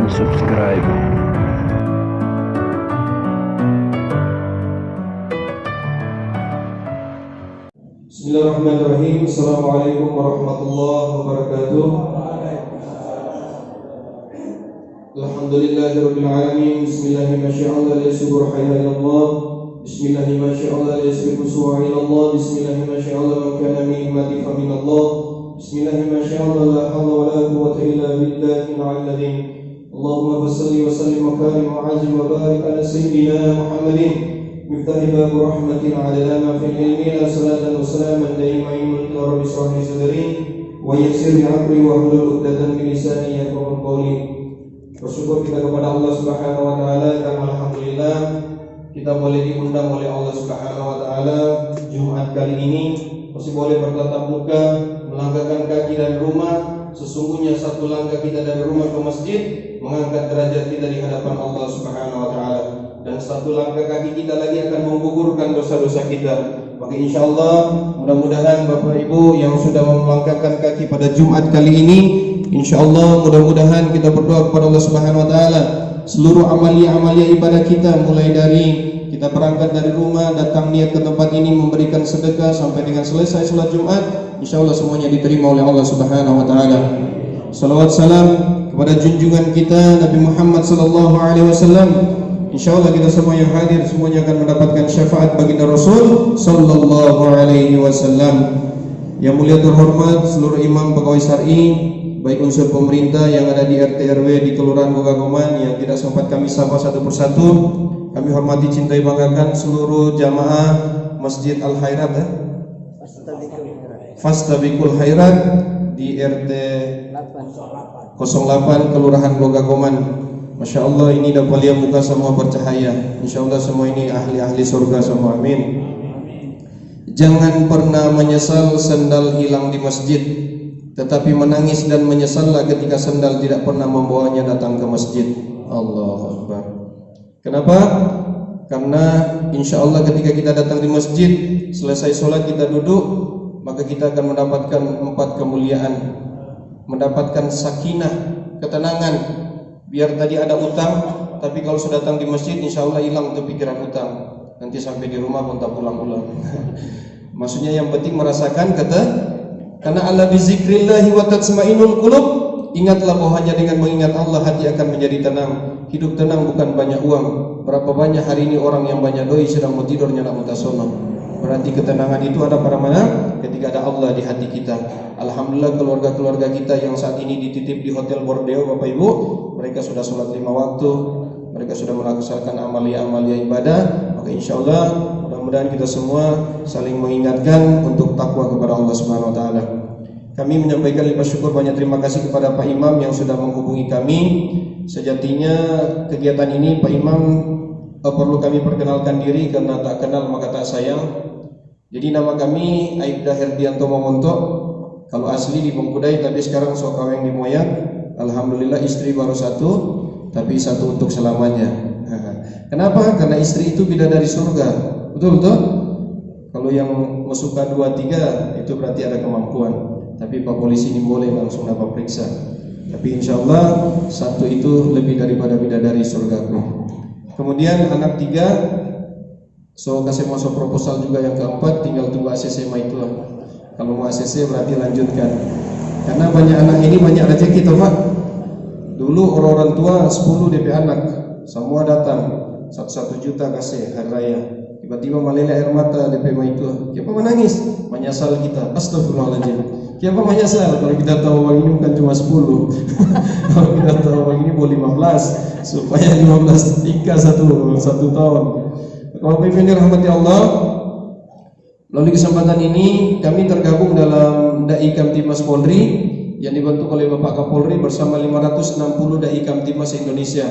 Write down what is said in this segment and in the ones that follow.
dan subscribe. Bismillahirrahmanirrahim. Assalamualaikum warahmatullahi wabarakatuh. Alhamdulillahirabbil alamin. Bismillahirrahmanirrahim. La ilaha illallah. Bismillahirrahmanirrahim. La ilaha illallah. Bismillahirrahmanirrahim. Man kana min himati fa min Allah. Bismillahirrahmanirrahim. La hawla wa la quwwata illa billahil aliyyil. Allahumma shalli wa sallim wa karim wa azim wa barik ala sayyidina Muhammadin مفتاح باب رحمة على ما في العلم صلاة وسلاما دائمين إلى رب اشرح لي صدري ويسر لي أمري واحلل عقدة من لساني يفقهوا قولي. Bersyukur kita kepada Allah Subhanahu wa taala karena alhamdulillah kita boleh diundang oleh Allah Subhanahu wa taala Jumat kali ini masih boleh bertatap muka, melangkahkan kaki dari rumah. Sesungguhnya satu langkah kita dari rumah ke masjid mengangkat derajat kita di hadapan Allah Subhanahu wa taala. Dan satu langkah kaki kita lagi akan menggugurkan dosa-dosa kita. Maka insyaallah mudah-mudahan Bapak Ibu yang sudah melangkahkan kaki pada Jumat kali ini, insyaallah mudah-mudahan kita berdoa kepada Allah Subhanahu wa taala seluruh amalia-amalia ibadah kita, mulai dari kita berangkat dari rumah, datang niat ke tempat ini, memberikan sedekah sampai dengan selesai salat Jumat, insyaallah semuanya diterima oleh Allah Subhanahu wa taala. Salawat salam kepada junjungan kita Nabi Muhammad sallallahu alaihi wasallam. InsyaAllah kita semua yang hadir semuanya akan mendapatkan syafaat baginda Rasul sallallahu alaihi wasallam. Yang mulia terhormat seluruh imam pegawai syar'i, baik unsur pemerintah yang ada di RT RW di Kelurahan Gogagoman yang tidak sempat kami sapa satu persatu. Kami hormati, cintai, banggakan seluruh jamaah Masjid Al Khairat Fastabiqul Khairat di RT 08 Kelurahan Gogagoman. Masya Allah, ini dapat lihat muka semua bercahaya. Insya Allah semua ini ahli-ahli surga semua, amin. Jangan pernah menyesal sandal hilang di masjid, tetapi menangis dan menyesallah ketika sandal tidak pernah membawanya datang ke masjid. Allahu Akbar. Kenapa? Karena insya Allah ketika kita datang di masjid, selesai sholat kita duduk, maka kita akan mendapatkan 4 kemuliaan, mendapatkan sakinah, ketenangan. Biar tadi ada utang, tapi kalau sudah datang di masjid, insya Allah hilang tuh pikiran utang. Nanti sampai di rumah pun tak pulang-pulang. Maksudnya yang penting merasakan kata, karena Allah bizikrillahi wa tatma'innul qulub. Ingatlah bahwa hanya dengan mengingat Allah hati akan menjadi tenang. Hidup tenang bukan banyak uang. Berapa banyak hari ini orang yang banyak doi sedang mau tidur nyala mutasono. Berarti ketenangan itu ada pada mana? Ketika ada Allah di hati kita. Alhamdulillah keluarga-keluarga kita yang saat ini dititip di Hotel Borneo, Bapak Ibu, mereka sudah sholat 5 waktu, mereka sudah melaksanakan amalia-amalia ibadah. Maka insya Allah mudah-mudahan kita semua saling mengingatkan untuk takwa kepada Allah Subhanahu wa taala. Kami menyampaikan limpah syukur, banyak terima kasih kepada Pak Imam yang sudah menghubungi kami. Sejatinya kegiatan ini Pak Imam perlu kami perkenalkan diri, karena tak kenal maka tak sayang. Jadi nama kami Aibda Herdianto Momonto. Kalau asli di Bengkudai, tapi sekarang sok kaweng di Moyang. Alhamdulillah istri baru 1, tapi 1 untuk selamanya. Kenapa? Karena istri itu bidadari surga. Betul betul. Kalau yang suka 2, 3 itu berarti ada kemampuan. Tapi Pak Polisi ini boleh langsung dapat periksa. Tapi insya Allah 1 itu lebih daripada bidadari surgaku. Kemudian anak 3, so kasih masuk proposal juga yang keempat, tinggal tunggu ACC itu. Kalau mau ACC berarti lanjutkan. Karena banyak anak ini banyak rezeki toh Pak. Dulu orang tua 10 DP anak, semua datang 1 juta kasih hari raya. Tiba-tiba meleleh air mata DP itu. Siapa menangis? Menyesal kita. Astagfirullahaladzim. Siapa menyesal kalau kita tahu uang ini bukan cuma 10. Kalau kita tahu uang ini boleh 15, supaya 15 nikah satu tahun. Bapak Ibu yang dirahmati Allah, melalui kesempatan ini kami tergabung dalam Dai Kamtimas Polri yang dibentuk oleh Bapak Kapolri bersama 560 Dai Kamtimas Indonesia.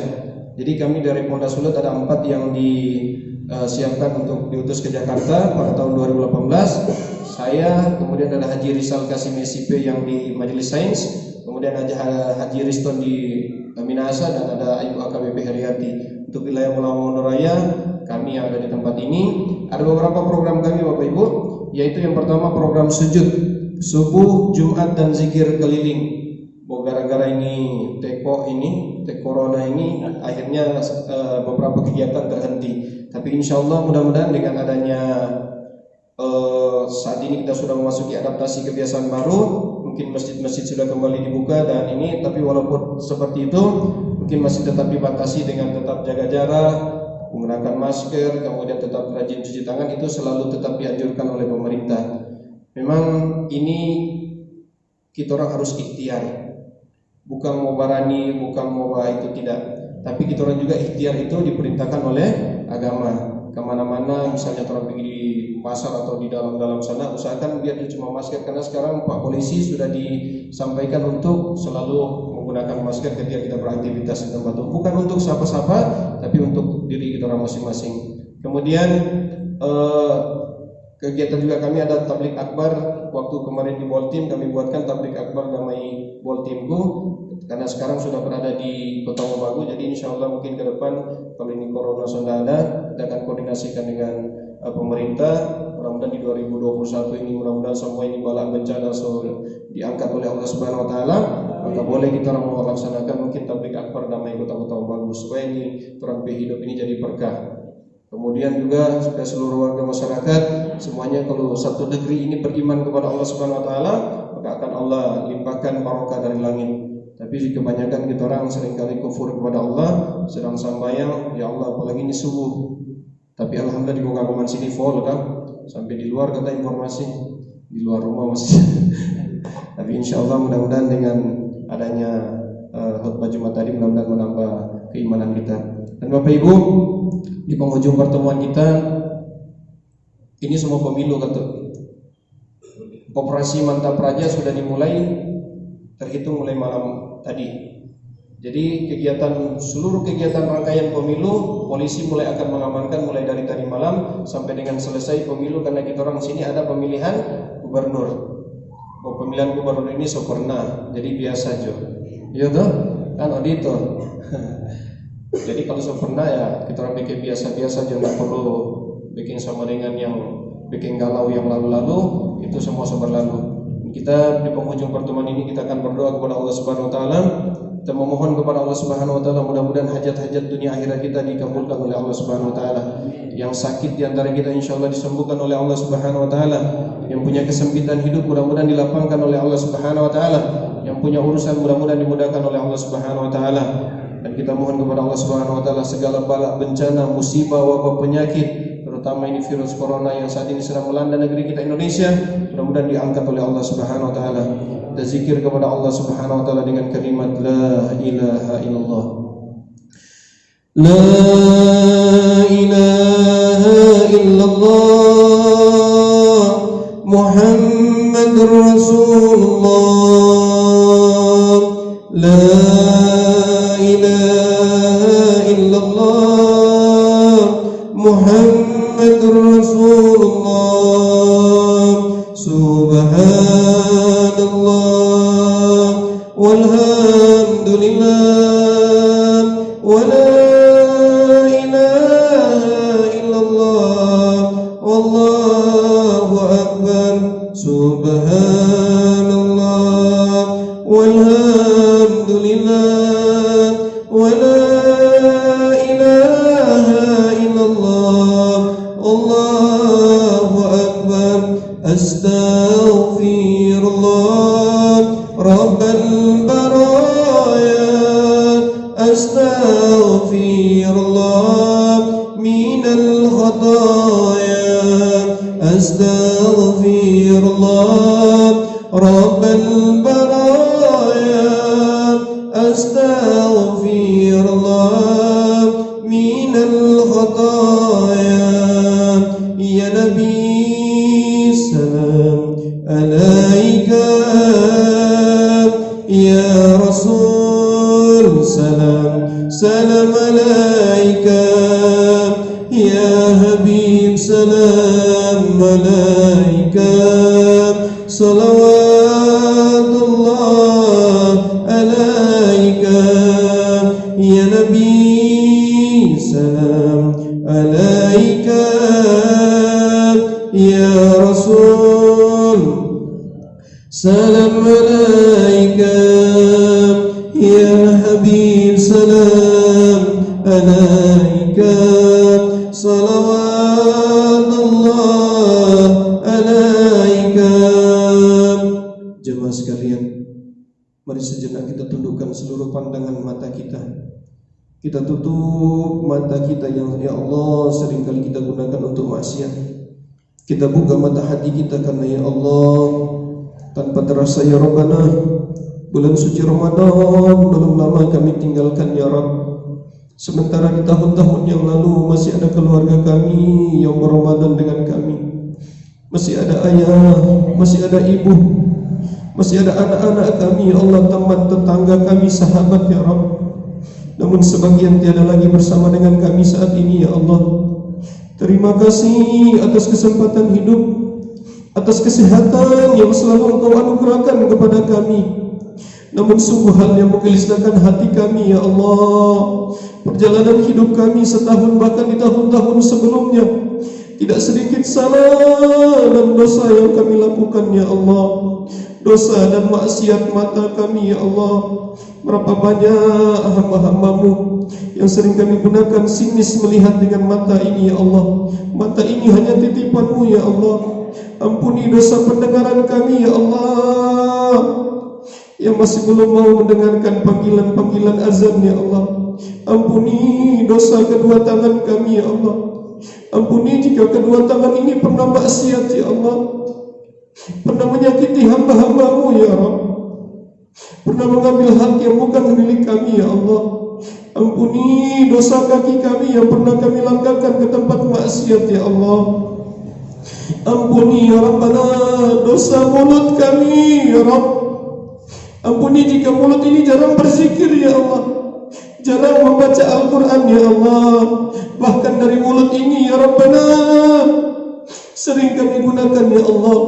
Jadi kami dari Polda Sulut ada 4 yang disiapkan untuk diutus ke Jakarta pada tahun 2018. Saya, kemudian ada Haji Rizal Kasim SIP yang di Majelis Sains, kemudian ada Haji Riston di Minahasa, dan ada Ibu AKBP Heriati. Untuk wilayah Pulau Mondoraya, kami yang ada di tempat ini, ada beberapa program kami Bapak Ibu, yaitu yang pertama program sujud subuh, Jumat, dan zikir keliling. gara-gara ini corona ini akhirnya beberapa kegiatan terhenti. Tapi insya Allah mudah-mudahan dengan adanya saat ini kita sudah memasuki adaptasi kebiasaan baru, mungkin masjid-masjid sudah kembali dibuka dan ini, tapi walaupun seperti itu mungkin masih tetap dibatasi dengan tetap jaga jarak, menggunakan masker, kemudian tetap rajin cuci tangan, itu selalu tetap dianjurkan oleh pemerintah. Memang ini kita orang harus ikhtiar, bukan mau barani, bukan mau itu tidak, tapi kita orang juga ikhtiar itu diperintahkan oleh agama. Kemana-mana misalnya orang pergi di pasar atau di dalam sana, usahakan biar dia cuma masker, karena sekarang Pak Polisi sudah disampaikan untuk selalu menggunakan masker ketika kita beraktivitas di tempat umum, bukan untuk siapa-siapa tapi untuk diri kita orang masing-masing. Kemudian kegiatan juga kami ada tablik akbar. Waktu kemarin di Boltim kami buatkan tablik akbar namai Boltimku, karena sekarang sudah berada di Kota Mobagu. Jadi insya Allah mungkin ke depan kalau ini corona sudah ada, kita akan koordinasikan dengan pemerintah. Mudah-mudahan di 2021 ini mudah-mudahan semua ini bala bencana diangkat oleh Allah Subhanahu Wa Taala. Maka boleh kita orang melaksanakan mungkin tablik akbar damai Kota-Kota Mobagu supaya ini orang hidup ini jadi berkah. Kemudian juga supaya seluruh warga masyarakat semuanya kalau satu negeri ini beriman kepada Allah Subhanahu Wa Taala, maka akan Allah limpahkan barokah dari langit. Tapi kebanyakan kita orang seringkali kufur kepada Allah, sedang sambayang, ya Allah apalagi ini subuh. Tapi alhamdulillah di Gogagoman sini full kan, sampai di luar kata informasi, di luar rumah masih. Tapi insya Allah mudah-mudahan dengan adanya khutbah Jumat tadi mudah-mudahan menambah keimanan kita. Dan Bapak Ibu, di penghujung pertemuan kita ini semua pemilu kata. Operasi Mantap Raja sudah dimulai terhitung mulai malam tadi. Jadi seluruh kegiatan rangkaian pemilu polisi mulai akan mengamankan mulai dari tadi malam sampai dengan selesai pemilu, karena kita orang sini ada pemilihan gubernur. Pemilihan gubernur ini sempurna, jadi biasa aja. Iya toh? Kan auditor. Jadi kalau sempurna ya kita orang bikin biasa-biasa aja, nggak perlu bikin sama dengan yang bikin galau yang lalu-lalu, itu semua berlalu. Kita di penghujung pertemuan ini kita akan berdoa kepada Allah Subhanahu Wa Taala. Kita memohon kepada Allah Subhanahu Wa Taala mudah-mudahan hajat-hajat dunia akhirat kita dikabulkan oleh Allah Subhanahu Wa Taala. Yang sakit di antara kita insyaallah disembuhkan oleh Allah Subhanahu Wa Taala. Yang punya kesempitan hidup mudah-mudahan dilapangkan oleh Allah Subhanahu Wa Taala. Yang punya urusan mudah-mudahan dimudahkan oleh Allah Subhanahu Wa Taala. Dan kita mohon kepada Allah Subhanahu Wa Taala segala bala bencana, musibah, wabah, penyakit, terutama ini virus corona yang saat ini sedang melanda negeri kita Indonesia, mudah-mudahan diangkat oleh Allah Subhanahu Wa Taala. Kita zikir kepada Allah Subhanahu Wa Taala dengan kalimat la ilaha illallah. La ilaha illallah Muhammadur Rasulullah. La ilaha illallah Muhammadur Rasulullah. Subhanallah walhamdulillah wa la ilaha illallah wallahu akbar. Subhanallah walhamdulillah wa la ilaha illallah Allahu akbar. Astaghfirullah Rabbal baraya. Astaghfirullah minal khataya. Astaghfirullah Rabbal baraya. Astaghfirullah minal khataya. Ya Nabi salam alaika, ya Rasul salam alaika, ya Habib salam alaika. Salawatullah alaika, ya Nabi salam alaika, ya Rasul salam alaika. Habib salam alaika, salawatullah alaika. Jemaah sekalian, mari sejenak kita tundukkan seluruh pandangan mata kita. Kita tutup mata kita yang ya Allah seringkali kita gunakan untuk maksiat. Kita buka mata hati kita karena ya Allah tanpa terasa ya Rabbana, bulan suci Ramadan belum lama kami tinggalkan ya Rabb. Sementara di tahun-tahun yang lalu masih ada keluarga kami yang berRamadan dengan kami. Masih ada ayah, masih ada ibu, masih ada anak-anak kami ya Allah, teman tetangga kami, sahabat ya Rabb. Namun sebagian tiada lagi bersama dengan kami saat ini ya Allah. Terima kasih atas kesempatan hidup, atas kesehatan yang selalu Engkau anugerahkan kepada kami. Namun sungguh hal yang menggelisahkan hati kami ya Allah, perjalanan hidup kami setahun bahkan di tahun-tahun sebelumnya, tidak sedikit salah dan dosa yang kami lakukan ya Allah. Dosa dan maksiat mata kami ya Allah. Berapa banyak hamba-hambamu yang sering kami gunakan sinis melihat dengan mata ini ya Allah. Mata ini hanya titipanmu ya Allah. Ampuni dosa pendengaran kami ya Allah, yang masih belum mau mendengarkan panggilan-panggilan azan ya Allah. Ampuni dosa kedua tangan kami ya Allah. Ampuni jika kedua tangan ini pernah maksiat ya Allah, pernah menyakiti hamba-hambamu ya Rabb, pernah mengambil hak yang bukan milik kami ya Allah. Ampuni dosa kaki kami yang pernah kami langkahkan ke tempat maksiat ya Allah. Ampuni ya Rabbana dosa mulut kami ya Rabb. Ampuni jika mulut ini jarang berzikir ya Allah, jarang membaca Al-Quran ya Allah. Bahkan dari mulut ini ya Rabbana sering kami gunakan ya Allah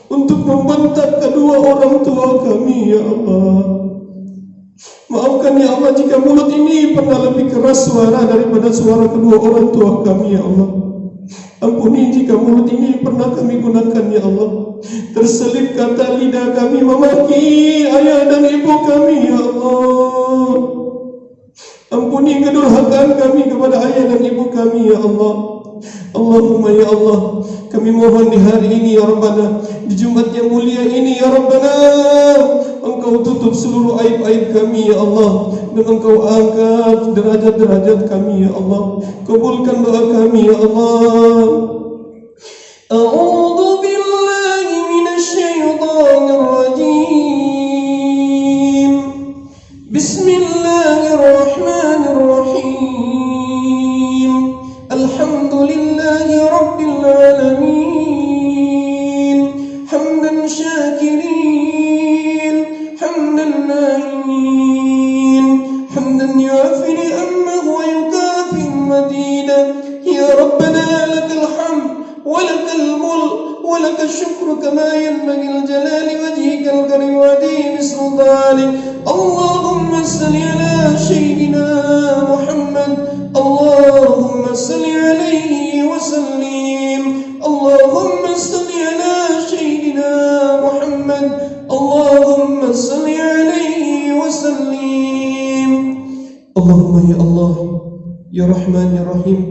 untuk membentak kedua orang tua kami ya Allah. Maafkan ya Allah jika mulut ini pernah lebih keras suara daripada suara kedua orang tua kami ya Allah. Ampuni jika mulut ini pernah kami gunakan ya Allah, terselip kata lidah kami memaki ayah dan ibu kami ya Allah. Ampuni kedurhakaan kami kepada ayah dan ibu kami ya Allah. Allahumma ya Allah, kami mohon di hari ini ya Rabbana, di Jumat yang mulia ini ya Rabbana, Engkau tutup seluruh aib-aib kami ya Allah, dan Engkau angkat derajat-derajat kami ya Allah. Kabulkan doa kami ya Allah. A'udzu billahi minasyaitonir rajim. Bismillahirrahmanirrahim. Alhamdulillahi rabbil alamin. Hamdan syakirin, hamdan na'imin, hamdan yu'afi ni'amahu wa yukafi madidah. Ya Rabbana lakal hamd wa lakal mulk wa lakal syukru kama yanbaghi al-jalali wajhikal karim wa adimi sultanik. Allahumma salli ala sayyidina Muhammad. Allahumma salli alaihi wa sallim. Allahumma salli ala sayyidina Muhammad. Allahumma salli alaihi wa sallim. Allahumma ya Allah, ya Rahman ya Rahim,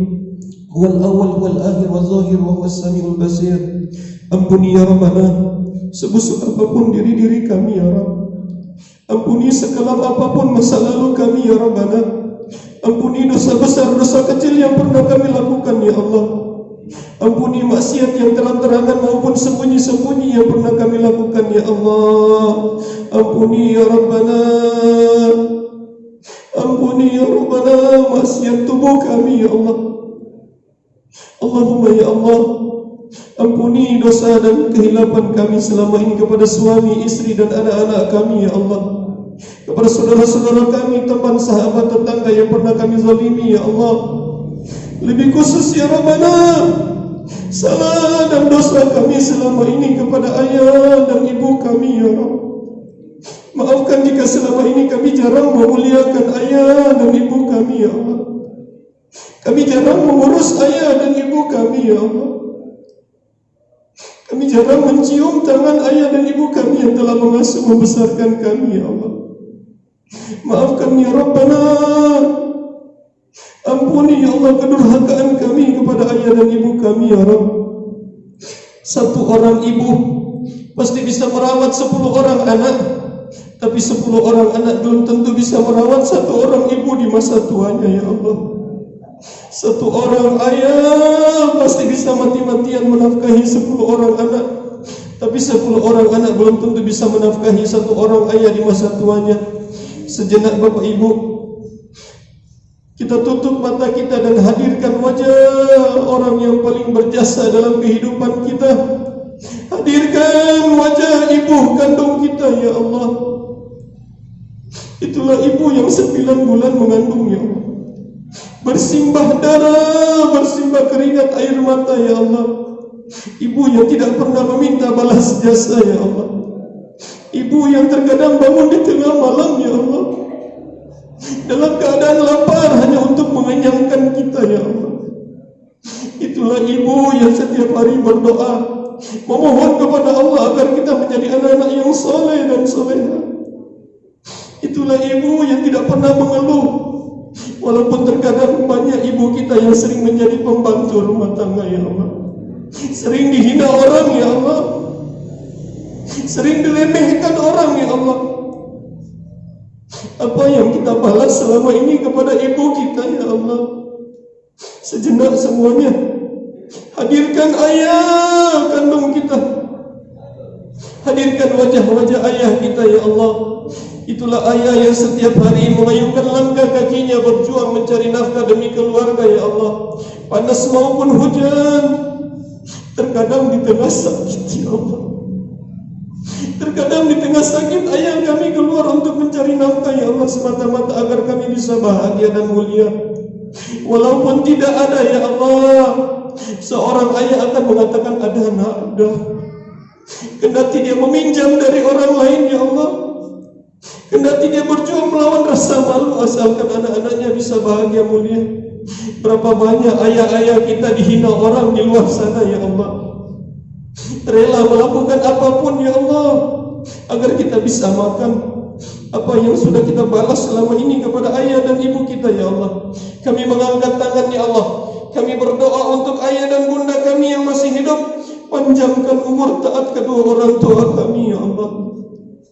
huwal awal wal akhir wal zahir wa huwas samiul basir. Ampuni ya Rabbana sebusuk apapun diri-diri kami ya Rabb. Ampuni sekelam apapun masa lalu kami ya Rabbana. Ampuni dosa besar, dosa kecil yang pernah kami lakukan ya Allah. Ampuni maksiat yang terang-terangan maupun sembunyi-sembunyi yang pernah kami lakukan ya Allah. Ampuni ya Rabbana. Ampuni ya Rabbana maksiat tubuh kami ya Allah. Allahumma ya Allah, ampuni dosa dan kehilapan kami selama ini kepada suami, istri dan anak-anak kami ya Allah. Kepada saudara-saudara kami, teman, sahabat, tetangga yang pernah kami zalimi ya Allah. Lebih khusus ya Rabbana, salah dan dosa kami selama ini kepada ayah dan ibu kami ya Rabb. Maafkan jika selama ini kami jarang memuliakan ayah dan ibu kami ya Allah. Kami jarang mengurus ayah dan ibu kami ya Allah. Kami jarang mencium tangan ayah dan ibu kami yang telah mengasuh membesarkan kami ya Allah. Maafkan kami ya Rabbana. Ampuni ya Allah kedurhakaan kami kepada ayah dan ibu kami ya Rabb. Satu orang ibu pasti bisa merawat 10 orang anak, tapi 10 orang anak belum tentu bisa merawat satu orang ibu di masa tuanya ya Allah. Satu orang ayah pasti bisa mati-matian menafkahi 10 orang anak, tapi 10 orang anak belum tentu bisa menafkahi satu orang ayah di masa tuanya. Sejenak Bapak Ibu, kita tutup mata kita dan hadirkan wajah orang yang paling berjasa dalam kehidupan kita. Hadirkan wajah ibu kandung kita ya Allah. Itulah ibu yang 9 bulan mengandung ya Allah, bersimbah darah, bersimbah keringat air mata ya Allah. Ibu yang tidak pernah meminta balas jasa ya Allah. Ibu yang terkadang bangun di tengah malam ya Allah, dalam keadaan lapar hanya untuk mengenyangkan kita ya Allah. Itulah ibu yang setiap hari berdoa, memohon kepada Allah agar kita menjadi anak-anak yang soleh dan soleha. Itulah ibu yang tidak pernah mengeluh, walaupun terkadang banyak ibu kita yang sering menjadi pembantu rumah tangga ya Allah, sering dihina orang ya Allah, sering dilemehkan orang ya Allah. Apa yang kita balas selama ini kepada ibu kita ya Allah? Sejenak semuanya hadirkan ayah kandung kita, hadirkan wajah-wajah ayah kita ya Allah. Itulah ayah yang setiap hari mengayunkan langkah kakinya berjuang mencari nafkah demi keluarga ya Allah, panas maupun hujan. Terkadang di tengah sakit ya Allah, terkadang di tengah sakit ayah kami keluar untuk mencari nafkah ya Allah, semata-mata agar kami bisa bahagia dan mulia. Walaupun tidak ada ya Allah, seorang ayah akan mengatakan ada nak, ada. Kendati dia meminjam dari orang lain ya Allah, kendati dia berjuang melawan rasa malu, asalkan anak-anaknya bisa bahagia mulia. Berapa banyak ayah-ayah kita dihina orang di luar sana ya Allah, rela melakukan apapun ya Allah agar kita bisa makan. Apa yang sudah kita balas selama ini kepada ayah dan ibu kita ya Allah. Kami mengangkat tangan ya Allah, kami berdoa untuk ayah dan bunda kami yang masih hidup. Panjangkan umur taat kedua orang tua kami ya Allah.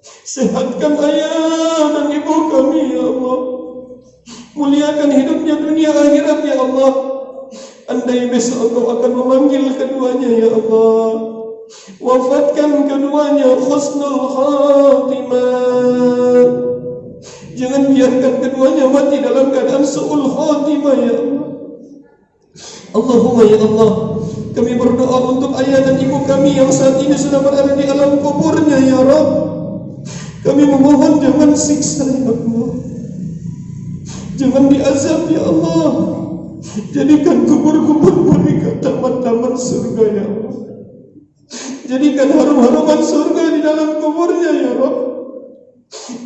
Sehatkan ayah dan ibu kami ya Allah. Muliakan hidupnya dunia akhirat ya Allah. Andai besok Engkau akan memanggil keduanya ya Allah, wafatkan keduanya husnul khatimah. Jangan biarkan keduanya mati dalam keadaan su'ul khatimah ya Allah. Allahumma ya Allah, kami berdoa untuk ayah dan ibu kami yang saat ini sudah berada di alam kuburnya ya Rabb. Kami memohon jangan siksa ya Allah, jangan diazab ya Allah. Jadikan kubur-kubur mereka taman-taman surga ya Allah. Jadikan harum-haruman surga di dalam kuburnya ya Rabb.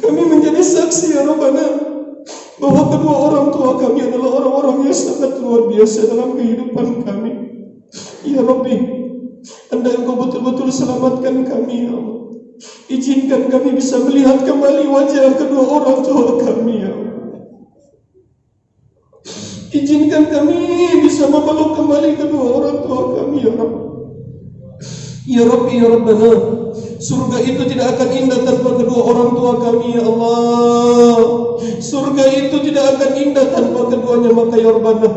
Kami menjadi saksi ya Rabbana bahwa kedua orang tua kami adalah orang-orang yang sangat luar biasa dalam kehidupan kami. Ya Rabbi, andai Engkau betul-betul selamatkan kami ya Allah, izinkan kami bisa melihat kembali wajah kedua orang tua kami ya Allah. Izinkan kami bisa memeluk kembali kedua orang tua kami ya Rabb. Ya Rabbi ya Rabbana, surga itu tidak akan indah tanpa kedua orang tua kami ya Allah. Surga itu tidak akan indah tanpa keduanya, maka ya Rabbana,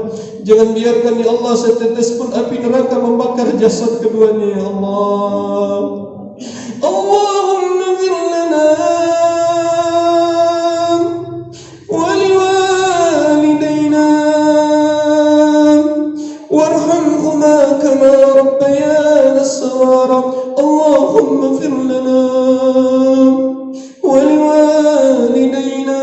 jangan biarkan ya Allah setetes pun api neraka membakar jasad keduanya ya Allah. Allahumma fir lana wa liwalidayna warhamhuma kama rabbayana saghira. Allahumma fir lana wa liwalidayna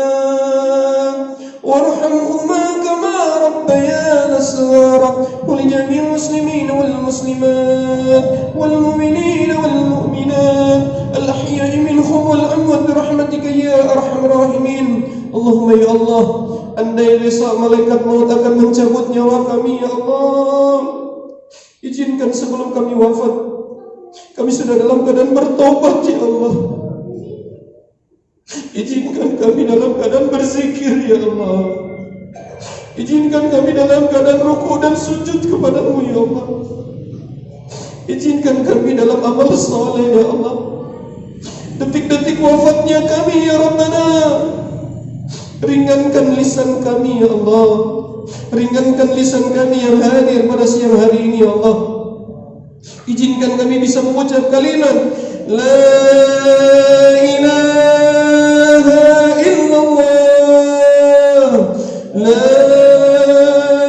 warhamhuma kama rabbayana saghira wa li jami'il muslimin wal muslimat wal mu'minin wal mu'minat al ahya'i minhum wal amwat bi rahmatika ya arhamar rahimin. Allahumma ya Allah, andai besok malaikat maut akan mencabut nyawa kami ya Allah, izinkan sebelum kami wafat, kami sudah dalam keadaan bertobat ya Allah. Izinkan kami dalam keadaan berzikir ya Allah. Izinkan kami dalam keadaan rukuk dan sujud kepadamu ya Allah. Izinkan kami dalam amal soleh ya Allah. Detik-detik wafatnya kami ya Rabbana, ringankan lisan kami ya Allah. Ringankan lisan kami yang hadir pada siang hari ini ya Allah. Izinkan kami bisa mengucap kalimat La ilaha illallah, La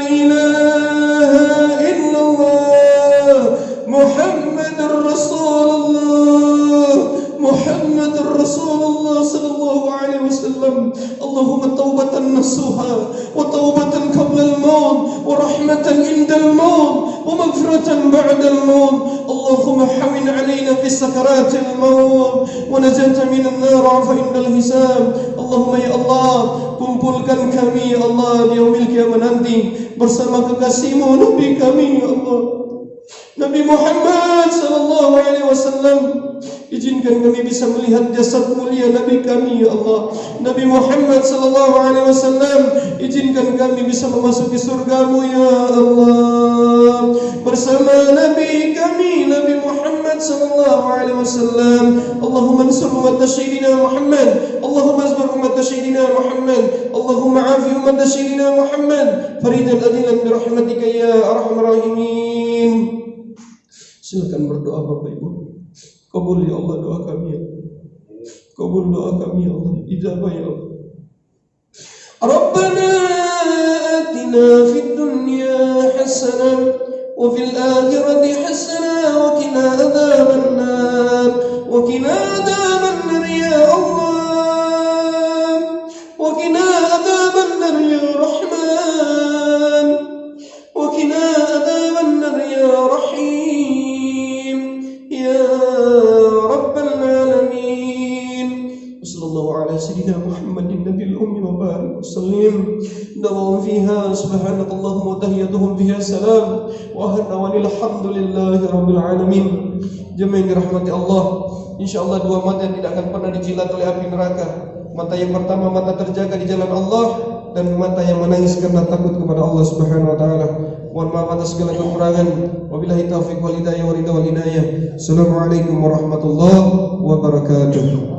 ilaha illallah, Muhammadur Rasulullah, Muhammadur Rasulullah sallallahu alaihi wasallam. Allahumma taubatan nasuha wa taubatan qabla al-maut wa rahmatan inda al-maut wa maghfiratan ba'da al-maut. Allahumma hawin alaina fi sakaratil maut wa najata minan nar wa indal hisab. Allahumma ya Allah, kumpulkan kami ya Allah di yaumil qiyamah nanti bersama kekasihmu Nabi kami ya Allah, Nabi Muhammad sallallahu alaihi wasallam. Izinkan kami bisa melihat jasad mulia Nabi kami ya Allah, Nabi Muhammad sallallahu alaihi wasallam. Izinkan kami bisa memasuki surgamu ya Allah bersama Nabi kami Nabi Muhammad sallallahu alaihi wasallam. Allahumma ansur umat sayyidina Muhammad, Allahumma azbar umat sayyidina Muhammad, Allahumma afi umat sayyidina Muhammad faridan adilan bi rahmatika ya arhamar rahimin. Silakan berdoa Bapak Ibu. Kabul ya Allah doa kami ya. Kabul doa kami ya Allah. Ijabah ya Allah. Rabbana atina fid dunya hasanah wa fil akhirati hasanah wa qina adzaban nar wa qina adzaban nar ya Allah wa qina adzaban nar ya Rahman wa qina adzaban nar ya Rahim ya Rabbal Alamin. Sallallahu ala sayyidina Muhammadin nabiyil ummi wa barik wasallim. Dawam fiha subhanakallahumma wa tahiyyatuhum fiha salam wa ahna walhamdulillahi rabbil alamin. Jemaah yang dirahmati Allah, insyaallah dua mata yang tidak akan pernah dijilat oleh api neraka. Mata yang pertama mata terjaga di jalan Allah, dan mata yang menangis karena takut kepada Allah Subhanahu wa taala. Mohon maaf atas segala kekurangan. Wabillahi taufiq wal hidayah wal hidayah. Assalamualaikum warahmatullahi wabarakatuh.